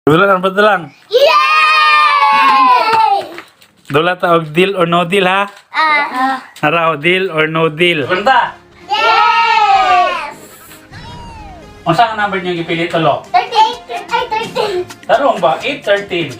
Dulan, betulan. Yay! Dula ta og deal or no deal ha? Naraw, deal or no deal. Kunta, Yes! unsa nga number niyo gipili tulo? 13! Ay, 13! Tarong ba? 8, 13.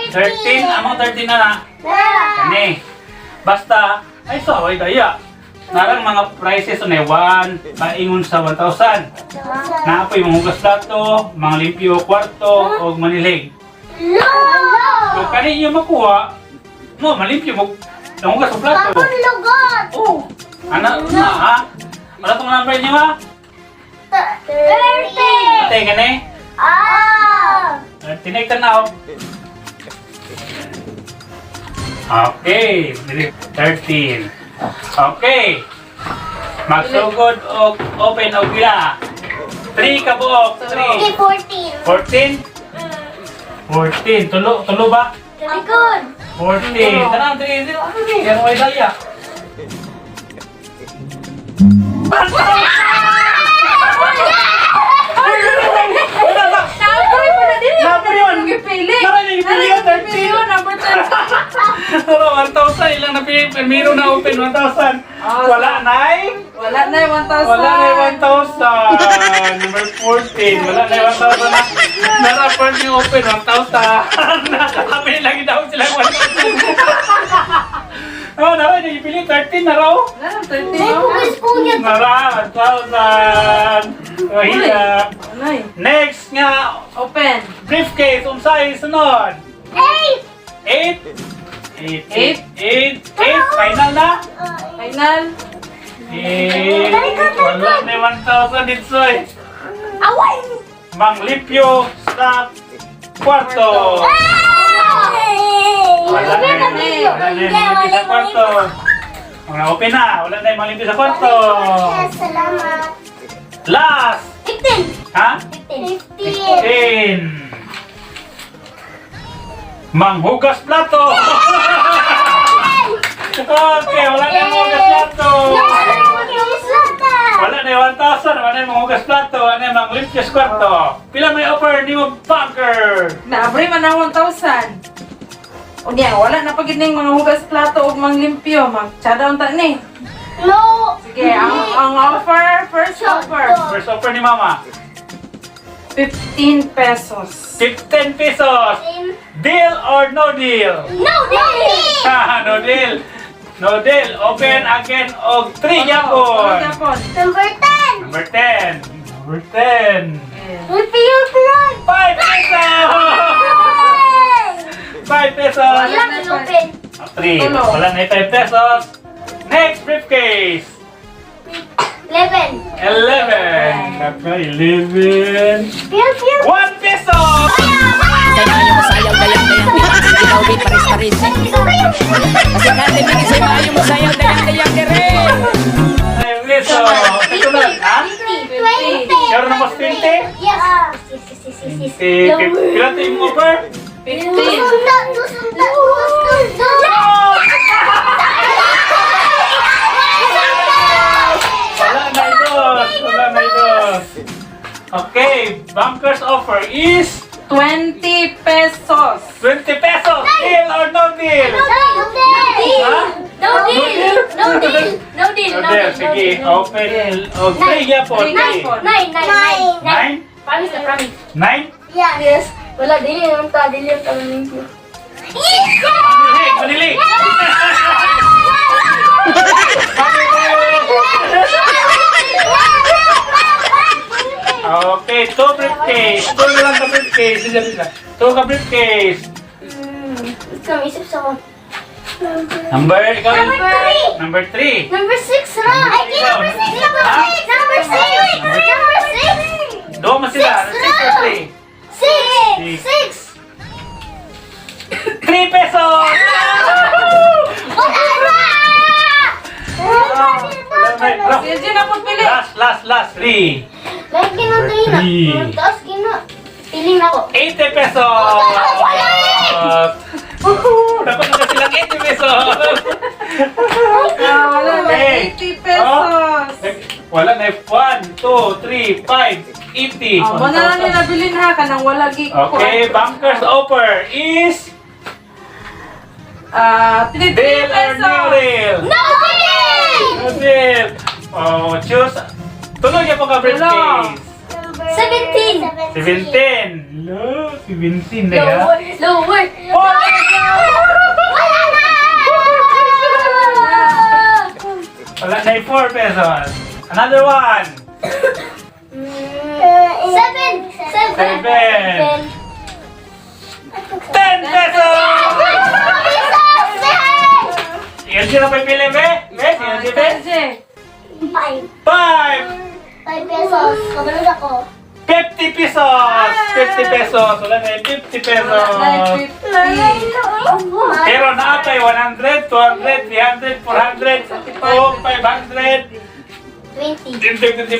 13, among 13 na na. Kani. Basta, ay saway daya. Narang mga prices na 1, paingon sa 1,000. Naapoy mga hugas plato, mga limpyo kwarto, o manilig. Kung kani niyo makuha, mo malimpyo mo ang hugas sa plato. Bakong lugot! Oh, ana na ha? Wala tong number niyo ha? 30! Ate, gani? Tinay tanaw. Okay, 13. Okay. Magsugod og open og pila. 3 ka buok, 3. 14! 14. 14. Tulo ba? Likod! 14. Tanang 3. Yan mo daya. Number yun! Tara niyo, ipili yun, 13. Number 13. Pero 1,000 ilang napili. Meron na open 1,000. Wala na Wala na yung 1,000. Wala na yung 1,000. Number 14. Wala na yung 1,000 na. Nara-firm yung open 1,000. Nakakapili lagi daw sila 1,000. Oh, naman yung ipili 13 na raw. Wala na, 13. May pugas-pugas! Nara, 1,000. Oh, hirap. Alay. Next nga, Open. briefcase. Unsay sunod? 8! 8. 8. Final na? Final. Wala na yung 1,000 dito eh. Away! Manglipyo sa kwarto. Wala na yung manglipyo sa kwarto. Mga open na. Wala na yung manglipyo sa kwarto. Yes, salamat! Last. 15! Ha? 15! 10. Manghugas plato. Okay, wala na yung manghugas plato. Wala na yung 1,000. Wala na yung manghugas plato. Wala na yung manglipyo sa kwarto. Pila may offer ni mo bunker? Naabre man na 1,000. O niya, wala na pagid ning mga hugas plato o mga limpyo. Mag-shutdown ta ni. No! Sige, ang offer, first offer. First offer ni mama. 15 pesos. 15 pesos. Deal or no deal? No, Daddy! Ha, no deal. No deal. Open again og 3 yapon. Yapon. Number 10! Number 10. Number 10. Happy your blood! 5 pesos. 5 pesos. Wala kang open. 3. Tulo. Wala na yung 5 pesos. Next briefcase. 11. 11. Naka 11. Pew, pew. 1 peso. Mayo mo sayaw dayang-dayang ikaw di pares-pares. Kasi natin bigay sa mayo mo sayaw dayang-dayang dire. 5 peso. Kasunod, ha? 20. Meron na mas 20? Yes. Yes. Kailan tayo mo offer? 15. Susundan, susundan, susundan. Wala na idos. Wala na idos. Okay, banker's offer is 20 pesos. 20 pesos. Deal or no deal? No deal. Ha? No deal. No deal. No deal. No deal. Sige, open. O, 3 yapon. Nine. 9. 9? Promise na promise. 9? Yes. Wala, dili naman ta. Dili naman ta. Manilig! Manilig! Okay, 2 briefcase. 2 na lang ka briefcase. Bisa. 2 ka briefcase. Ikaw, isip sa ko. Number, ikaw yung... Number 3. Number 3. Number 6 na. Ay, di, number 6. Number 6. Number 6. Number 6. Doon mo sila. 6 or 3? 6. 3 pesos! Sige na po pili. Last. 3. Lagi kinatay na. Three. Taas kina. Piling na ko. 80 pesos! Dapat na silang 80 pesos! Wala na Okay. 80 pesos. Wala na 1, 2, 3, 5, 80. Oh, mo na lang nila bilhin ha, kanang wala gig. Okay, bankers offer is 33 deal or pesos. no deal? No deal! No deal. Oh, choose. Tuloy niya po ka briefcase. 17. 17. Lo, 17 na yan. Lower. Wala na! Wala na yung 4 pesos. Another one. 7. 10 pesos! Yan sila pa pili, be? Be, yan si be? Serge. 5 5! pesos. Kabalog ako. 50 pesos! 50 pesos! Wala na yung 50 pesos! Pero naapay 100, 200, 300, 400, 500, 20.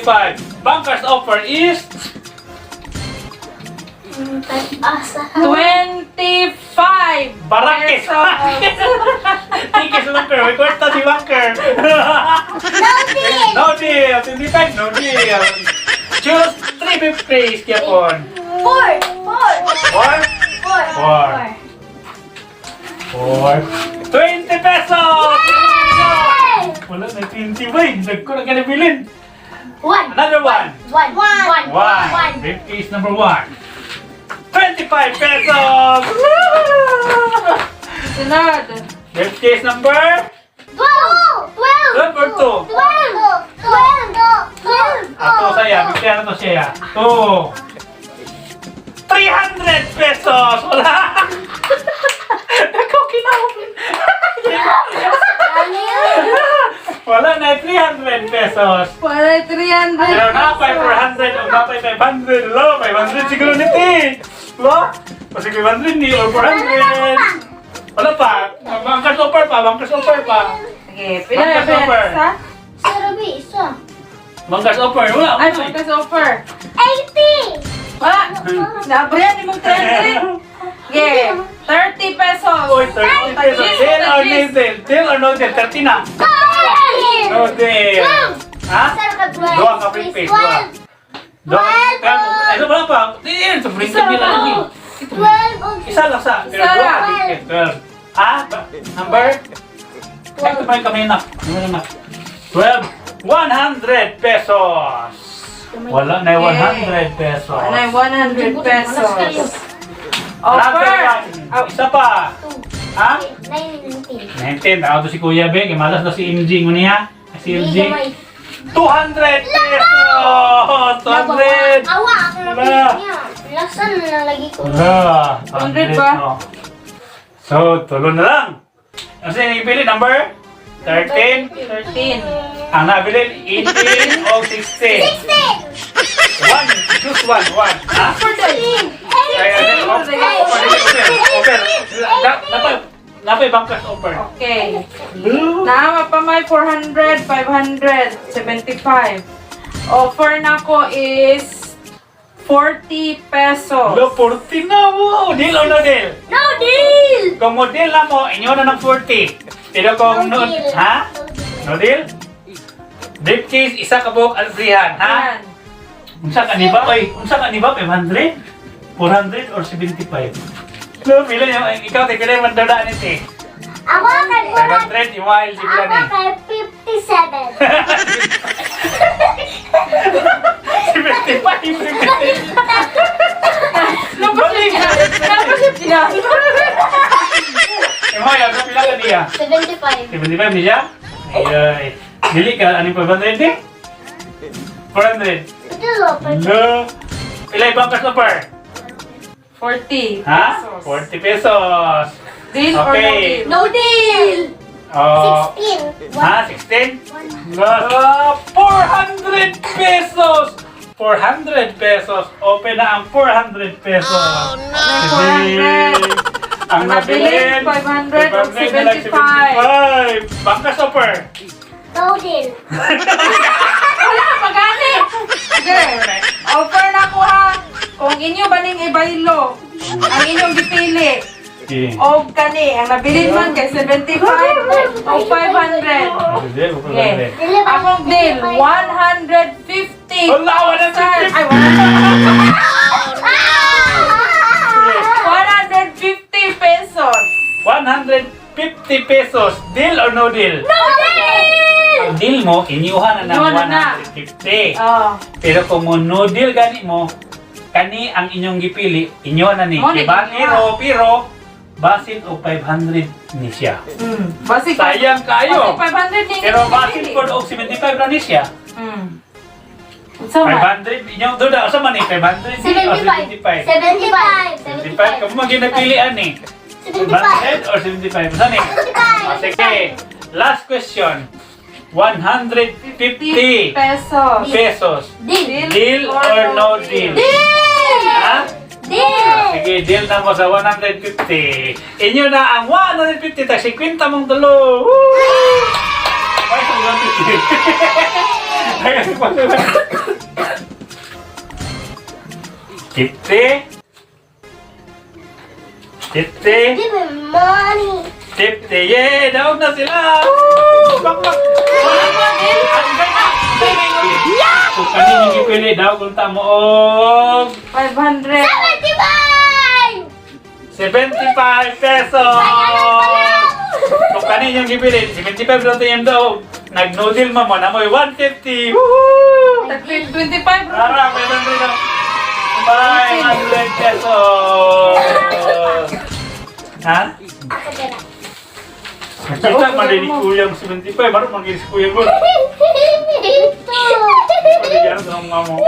25. Bankers offer is 25 Barakis! pesos. Tikis banker! May kwarta si banker! No deal! No deal! 25, no deal! Choose 3 briefcase, Kiapon. 4. 4? 20 pesos! Wala na 20 ba? Nagko na ka nabilin. 1. Another one. 1. 1. Briefcase number 1. 25 pesos! Sunod. Briefcase number 12. Number 2. 12. Ato saya, bigyan na to siya. 300 pesos! Wala! Ikaw kinahapin. Wala na 300 pesos. Wala 300. Pero napay 400 o napay 500. Lo, 500 siguro niti. Lo, kasi 500 ni or 400. Wala pa. Bankers offer pa, bankers offer pa. Okay, pila na Bankers offer. isa? Bankers offer, wala. Ay, wala. bankers offer. 80. Wala. Nabriyan ni mong 300. Okay, 30 pesos. Oy, 30 pesos. Deal or no deal? Deal or no deal? 30 na. No deal. Ha? Dua ka briefcase, dua. Dua. Ano ba pa? Deal. Sa briefcase nila lagi. 12. Isa lang sa. Pero Isa. dua ka briefcase. 12. Ha? Number? Ito pa yung kamay na. Ano na? 12. 100 pesos. Wala na yung 100 pesos. Wala yung 100 pesos. Another Offer. one. Isa pa. Ha? 19. 19. Ako to si Kuya Be. Malas na si MG mo niya. Si MG. 200 pesos! 200! Awa, ako na Wala. niya. Lasan na lagi ko. Wala. 200 ba? no. So, tulo na lang. Ano siya nabili? Number? 13? 13. Ang nabili, 18 o 16? 16. One. Choose one. One. Ha? 14. Kaya, offer. Napay bankers offer. Okay. Naama pa may 400, 500, 75. Offer na ko is 40 pesos. Lo, 40 na mo. Deal or no deal? No deal. Kung model na mo, inyo na ng 40. Pero kung no, ha? No deal? Briefcase, isa ka buhok alfrihan, ha? Yan. Unsa ka ni ba? Oy, unsa ka ni ba? 500? 400 or 75? No, pila yung, ikaw, te, pila yung mandadaan ito eh. Ako kay 500, yung wild, si pila Ako ni. kay 57. 75, 55. Tapos yung pinag. Yung wild, ano pila ka niya? 75. 75 niya? Ay, dili ka, ano yung 500 eh? 400. Ito lopan. No. Pila yung bankers offer? 40 Ha? pesos. 40 pesos. Deal or no Okay. deal? No deal. Oh. 16. Ha? 16? 400 pesos! 400 pesos. Open na ang 400 pesos. Oh, no! 400. Ang nabilin, 500 o 75. Bankers offer. No deal. Wala, magani! Okay. Offer na ko ha. Kung inyo ba ning ibaylo, ang inyong gipili, Okay. O kani, ang nabilin man kay 75 o 500. Hindi, Okay. Akong deal, 150. Wala, 150. Ay, 150 pesos. 150 pesos. Deal or no deal? Ang deal mo, inyuhan na ng Inyuhan na. 150. Oh. Pero kung mo no deal gani mo, kani ang inyong gipili, inyuhan na ni. Mo ni Diba? inyuhan. Pero, basin o 500 ni siya. Basi Sayang kayo. Basi 500 ni. Pero basin ko og 75 na ni siya. So, 500, inyong duda, asa man ni 500 o 75? 75, kamo maginapilian ni. 100 or 75? Saan ni? Sige, last question. 150 pesos. pesos. Deal or no deal? Ha? Sige, deal na mo sa 150. Inyo na ang 150, ta 50 mong tulo. Woo! Ay, 150. Ay, 50. 50. 50. Yay! Daog na sila! Woo! Bakbak! Kung kanina yung ipili, daog kung tamo og 500. 75 pesos! Kung kanina yung ipili, 75 daw yung daog. Nag-noodle mo na mo 150! Woohoo! 25. Tara, 500 daw. 500 pesos! Ha? Nakita man din ni Kuyang 75, baru manggil si Kuyang ko. Pagigyan sa mga mo.